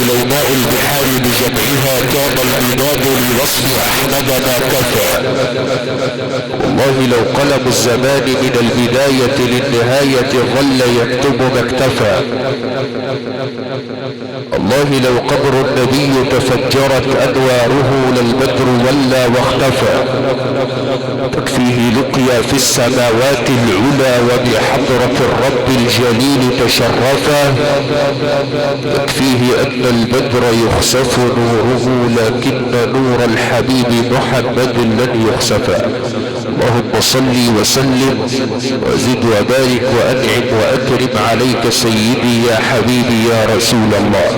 لو ماء البحار بجمعها كان المضاد لوصف احمد ما كفى. والله لو قلم الزمان من البداية للنهاية ظل يكتب ما اكتفى. الله لو قبر النبي تفجرت انواره للبدر ولى واختفى. تكفيه لقيا في السماوات العلى وبحضرة الرب الجليل تشرفا. يكفيه ان البدر يخسف نوره لكن نور الحبيب محمد لن يخسفا. اللهم صل وسلم وزد وبارك وانعم واكرم عليك سيدي يا حبيبي يا رسول الله.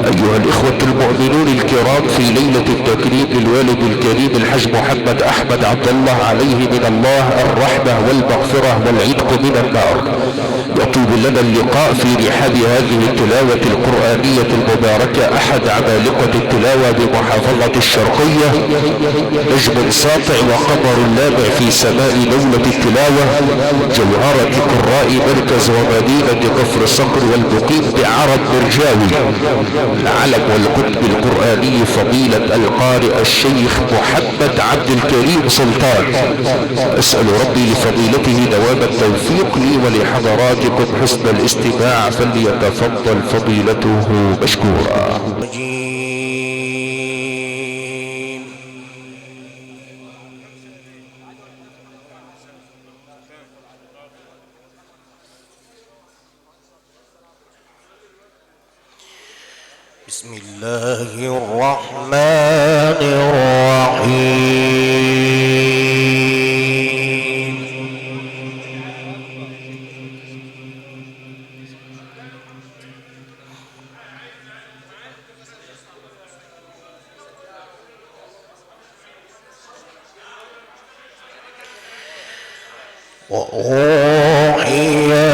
ايها الاخوة المؤمنون الكرام، في ليلة التكريم للوالد الكريم الحاج محمد احمد عبد الله عليه من الله الرحمة والمغفرة والعتق من النار، يطيب لنا اللقاء في رحاب هذه التلاوة القرآنية المباركة احد عمالقة التلاوة بمحافظة الشرقية، نجم ساطع وقمر لامع في سماء دولة التلاوة، جوهرة قراء مركز ومدينة كفر صقر والمقيم بعرب برجاوي، العلم والقطب القرآني فضيلة القارئ الشيخ محمد عبد الكريم سلطان. اسأل ربي لفضيلته دوام التوفيق لي ولحضراتكم حسن الاستماع، فليتفضل فضيلته مشكورا. بسم الله الرحمن الرحيم. وأوحي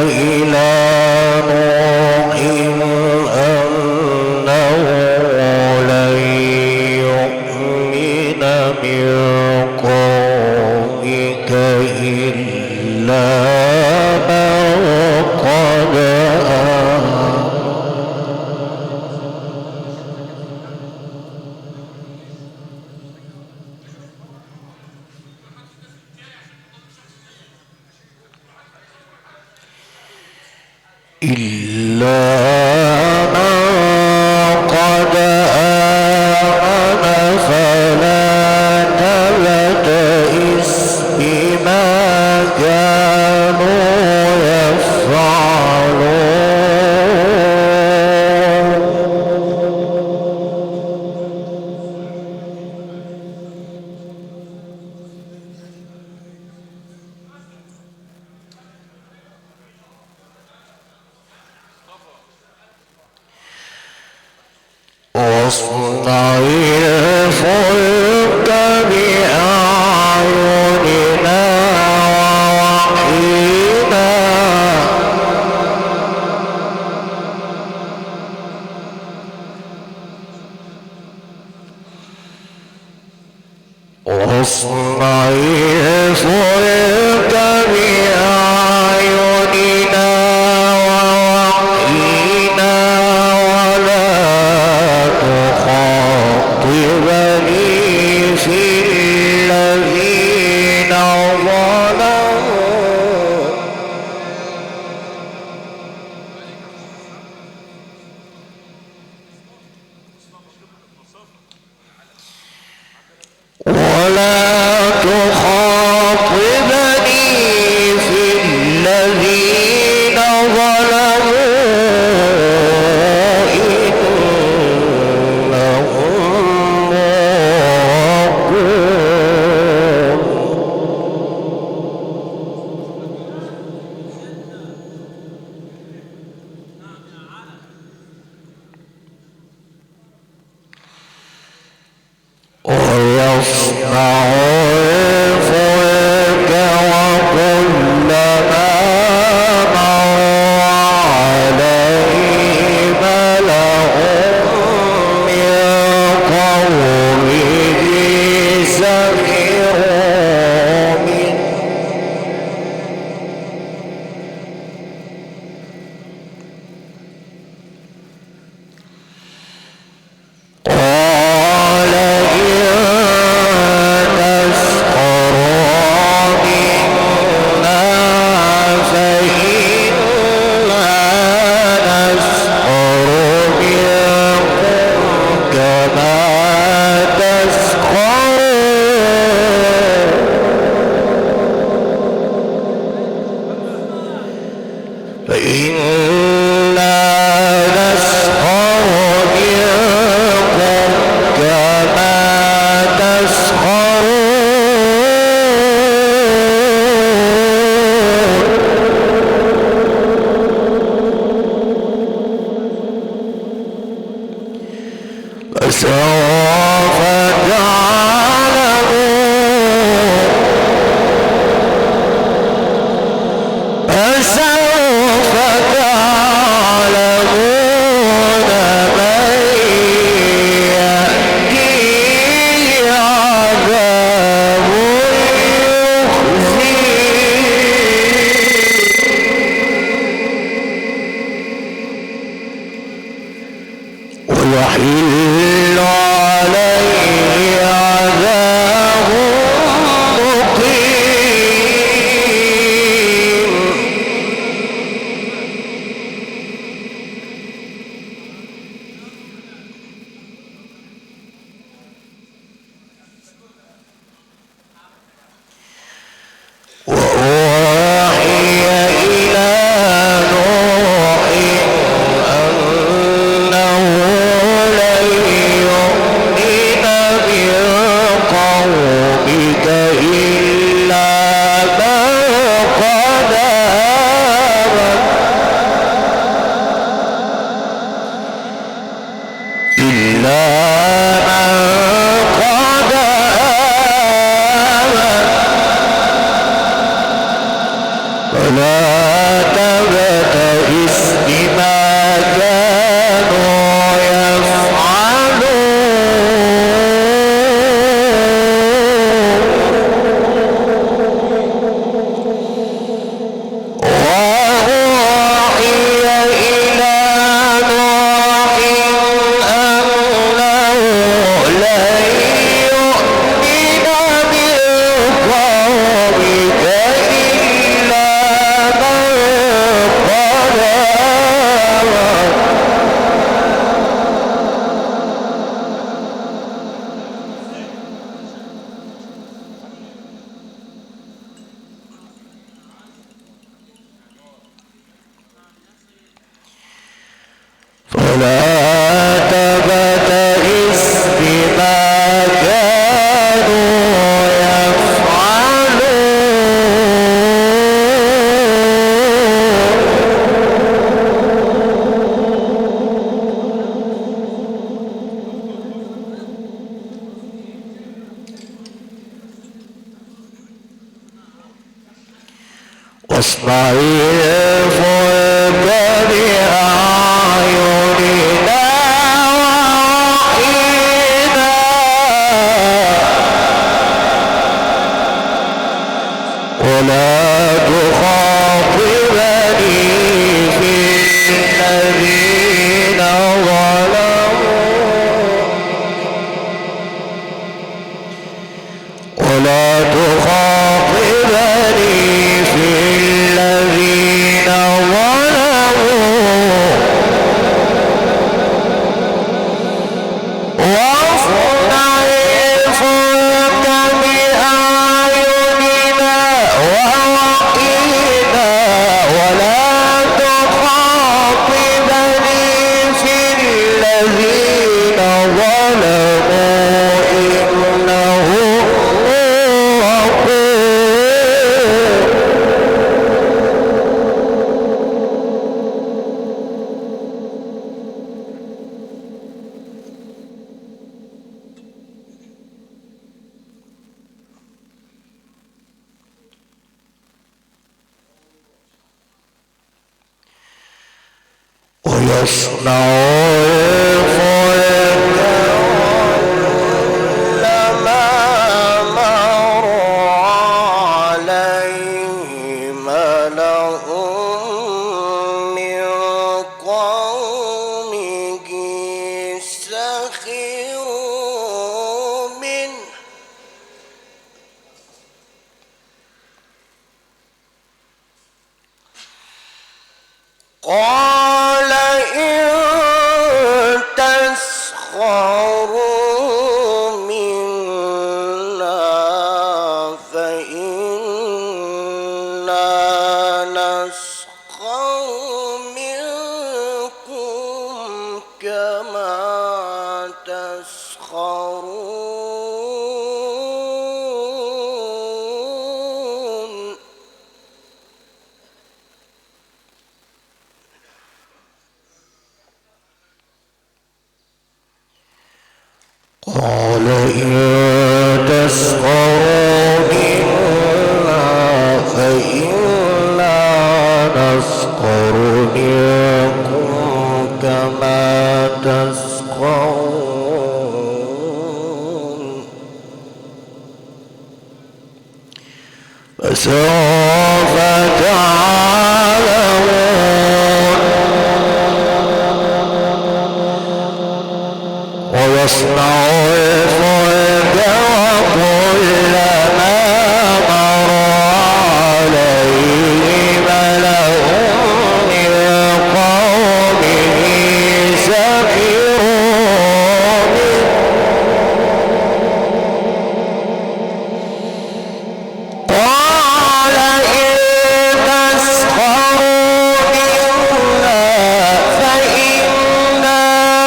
إلى نوح أنه لن يؤمن من قومك إلا من قد آمن. إلا من قد آمن فلا تبتئس بما كانوا يفعلون. واصنع الفلك بأعيننا ووحينا واصنع الفلك بأعيننا ووحينا ولا تخاطبني في الذين ظلموا ولا تخاطبني في الذين ظلموا إنهم مغرقون. ويصنع الفلك وكلما مر عليه ملأ من قومه سخروا منه سوف تعلمون فسوف تعلمون من يأتيه عذاب يخزيه ويحل عليه عذاب مقيم وأوحي إلى نوح أنه لن يؤمن من قومك إلا من قد آمن إلا من قد آمن فلا تبتئس بما كانوا يفعلون وأوحي إلى نوح أنه لن يؤمن من قومك إلا من قد آمن فلا تبتئس بما كانوا يفعلون واصنع الفلك بأعيننا ووحينا ولا تخاطبني في الذين ظلموا ولا تخاطبني في الذين ظلموا واصنع الفلك بأعيننا ووحينا ولا تخاطبني في الذين ظلموا إنهم ويصنع الفلك كلما مر عليه ملأ من قومه سخروا منه قال إن تسخروا منا فإنا نسخر منكم كما تسخرون قال إن تسخروا منا فإنا نسخر منكم كما تسخرون فسوف تعلمون ويصنع الفلك وكلما مر عليه ملأ من قومه سخروا منه قال إن تسخروا منا فإنا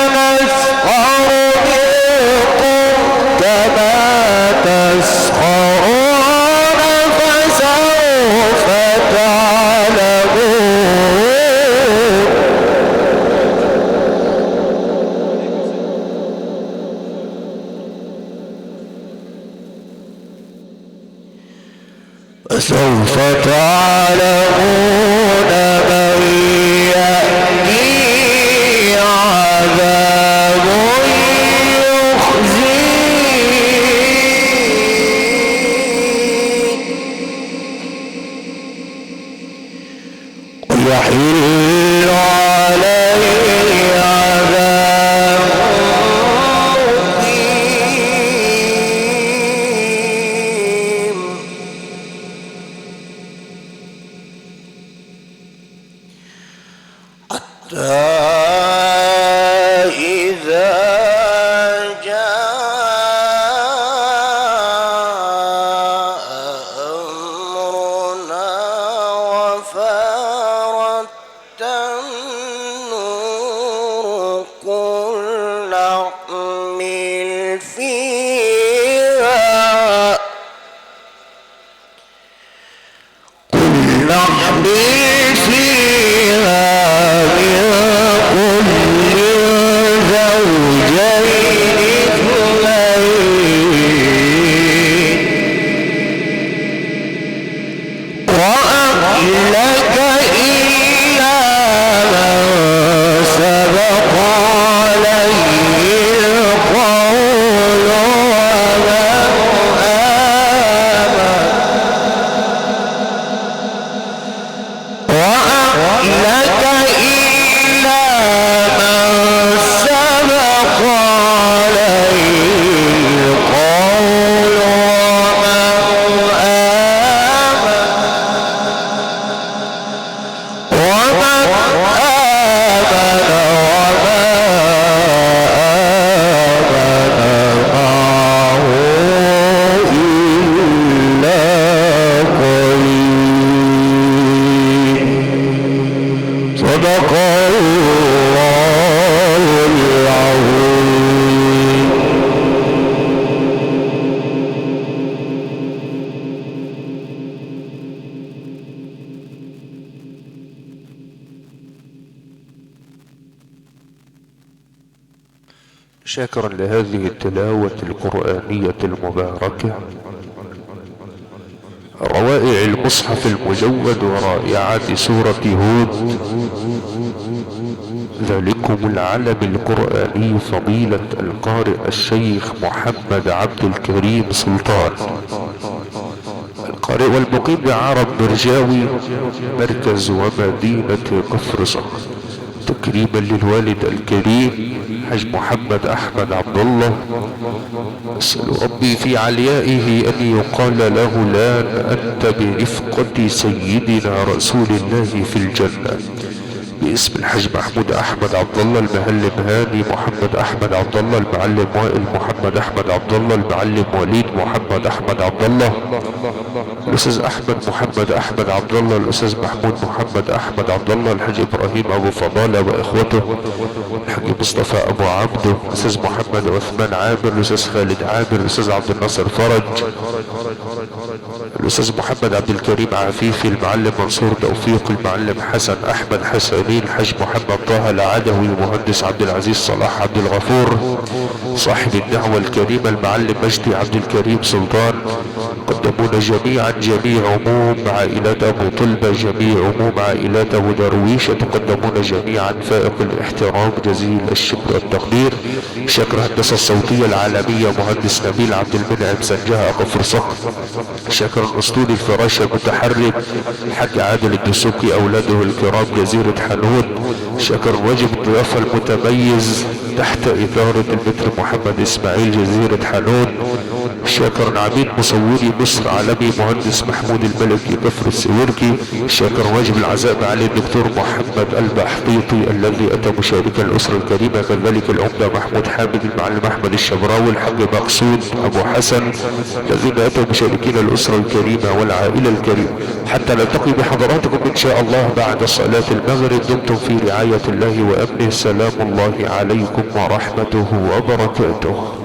نسخر منكم كما تسخرون فسوف تعلمون فسوف تعلمون من يأتيه عذاب يخزيه ويحل عليه عذاب مقيم حتى إذا جاء أمرنا وفارت النور قل نحمل فيها من كل زوجين اثنين وأهلك إلا من سبق عليه القول ومن آمن وأهلك إلا من سبق عليه القول ومن آمن وما آمن معه إلا قليل صدق الله العظيم. شاكرا لهذه التلاوة القرآنية المباركة، روائع المصحف المجود ورائعات سورة هود، ذلكم العلم القرآني فضيلة القارئ الشيخ محمد عبد الكريم سلطان، القارئ والمقيم بعرب برجاوي مركز ومدينة كفر صقر، تكريما للوالد الكريم حاج محمد احمد عبد الله. اسأل ربي في عليائه ان يقال له الان انت برفقة سيدنا رسول الله في الجنة، باسم الحاج محمود احمد عبد الله، المعلم هاني محمد احمد عبد الله، المعلم وائل محمد احمد عبد الله، المعلم وليد محمد احمد عبد الله، الاستاذ احمد محمد احمد عبد الله، الاستاذ محمود محمد احمد عبد الله، الحاج ابراهيم ابو فضالة واخوته، الحاج مصطفى ابو عبده، الاستاذ محمد عثمان عامر، الاستاذ خالد عامر، الاستاذ عبد الناصر فرج، الاستاذ محمد عبد الكريم عفيفي، المعلم منصور توفيق، المعلم حسن احمد حسني، الامين الحاج محمد طه العدوي، مهندس عبد العزيز صلاح عبد الغفور، صاحب الدعوة الكريمة المعلم مجدي عبد الكريم سلطان، قدمونا جميعا جميع عموم عائلات ابو طلبة، جميع عموم عائلات ابو درويش يتقدمون جميعا فائق الاحترام جزيل الشكر والتقدير. شكر الهندسة الصوتية العالمية مهندس نبيل عبد المنعم سنجها كفر صقر. شكر الاسطول الفراشة المتحرك حاج عادل الدسوقي اولاده الكرام جزيرة حنون. شكر واجب الضيافة المتميز تحت إدارة المتر محمد إسماعيل جزيرة حنون. شكر عميد مصوري مصر عالمي مهندس محمود الملكي كفر السويركي. شكر واجب العزاء معالي الدكتور محمد البحطيطي الذي أتى مشاركا الأسرة الكريمة، كذلك العمدة محمود حامد، المعلم أحمد الشبراوي، الحاج مقصود أبو حسن، الذين أتوا مشاركين الأسرة الكريمة والعائلة الكريمة. حتى نلتقي بحضراتكم إن شاء الله بعد صلاة المغرب. دمتم في رعاية الله وأمنه. سلام الله عليكم ورحمته وبركاته.